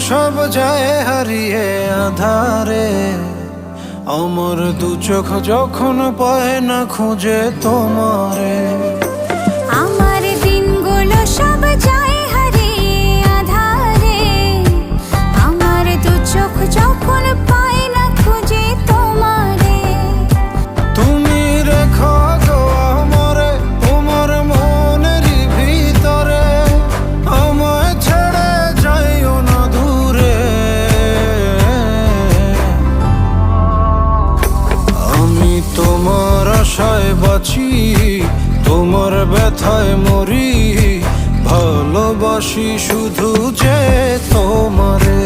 সব যায় হারিয়ে আধারে, আমার দু চোখ যখন পায় না খুঁজে তোমারে। আমার দিনগুলো সব যায় হারিয়ে আঁধারে, আমার দু চোখ যখন পায় না খুঁজে তোমারে। তুমি রেখো গো আমারে তোমার মনেরই ভিতরে, আমায় ছেড়ে যাইও না দূরে। আমি তোমার আশায় বাঁচি, তোমার ব্যথায় মরি, ভালোবাসি শুধু যে তোমারে।